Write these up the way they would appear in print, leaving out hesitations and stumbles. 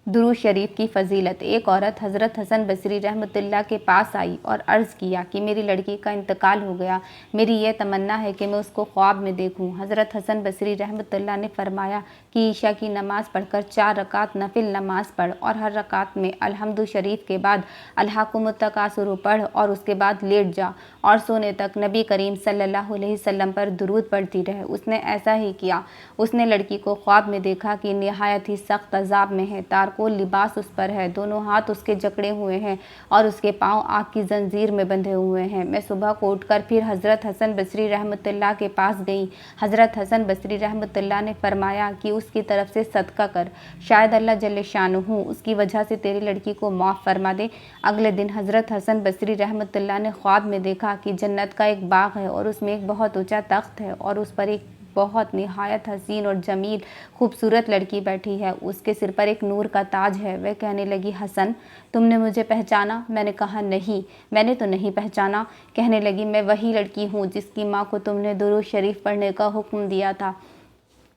दुरूद शरीफ की फ़जीलत। एक औरत हज़रत हसन बसरी रहमतुल्लाह के पास आई और अर्ज़ किया कि मेरी लड़की का इंतकाल हो गया, मेरी यह तमन्ना है कि मैं उसको ख्वाब में देखूं। हज़रत हसन बसरी रहमतुल्लाह ने फरमाया कि ईशा की नमाज़ पढ़कर 4 रकात नफिल नमाज़ पढ़ और हर रकात में अलहम्दु शरीफ के बाद अल्हाकुमुत्तकासुर पढ़ और उसके बाद लेट जा और सोने तक नबी करीम सल्लल्लाहु अलैहि वसल्लम पर दुरूद पढ़ती रहे। उसने ऐसा ही किया। उसने लड़की को ख्वाब में देखा कि निहायत ही सख्त अजाब में है, तारकोल लिबास उस पर है, दोनों हाथ उसके जकड़े हुए हैं और उसके पाँव आग की जंजीर में बंधे हुए हैं। मैं सुबह को उठकर फिर हज़रत हसन बसरी रहमतुल्लाह के पास गई। हज़रत हसन बसरी रहमतुल्लाह ने फरमाया कि उसकी तरफ से सदका कर, शायद अल्लाह जल्ले शानुहु उसकी वजह से तेरी लड़की को माफ़ फरमा दे। अगले दिन हज़रत हसन बसरी रहमतुल्लाह ने ख्वाब में देखा कि जन्नत का एक बाग है और उसमें एक बहुत ऊंचा तख्त है और उस पर एक बहुत निहायत हसीन और जमील खूबसूरत लड़की बैठी है। उसके सिर पर एक नूर का ताज है। वह कहने लगी, हसन, तुमने मुझे पहचाना? मैंने कहा, नहीं, मैंने तो नहीं पहचाना। कहने लगी, मैं वही लड़की हूँ जिसकी माँ को तुमने दुरूद शरीफ पढ़ने का हुक्म दिया था।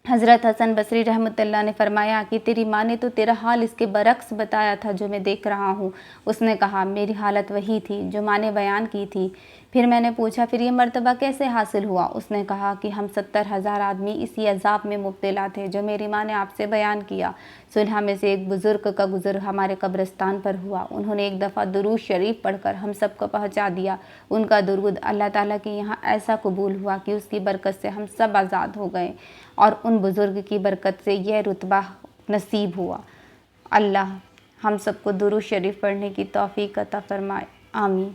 हज़रत हसन बसरी रहमतुल्लाह ने फरमाया कि तेरी माँ ने तो तेरा हाल इसके बरक्स बताया था जो मैं देख रहा हूँ। उसने कहा, मेरी हालत वही थी जो माँ ने बयान की थी। फिर मैंने पूछा, फिर ये मर्तबा कैसे हासिल हुआ? उसने कहा कि हम 70,000 आदमी इसी अजाब में मुब्तला थे जो मेरी माँ ने आपसे बयान किया। सुलह में से एक बुज़ुर्ग का गुज़र हमारे कब्रिस्तान पर हुआ। उन्होंने एक दफ़ा दुरूद शरीफ पढ़कर हम सबको पहुँचा दिया। उनका दुरूद अल्लाह ताला के यहाँ ऐसा कबूल हुआ कि उसकी बरकत से हम सब आज़ाद हो गए और उन बुज़ुर्ग की बरकत से यह रुतबा नसीब हुआ। अल्लाह हम सबको दुरूद शरीफ पढ़ने की तौफ़ीक़ अता फ़रमाए। आमीन।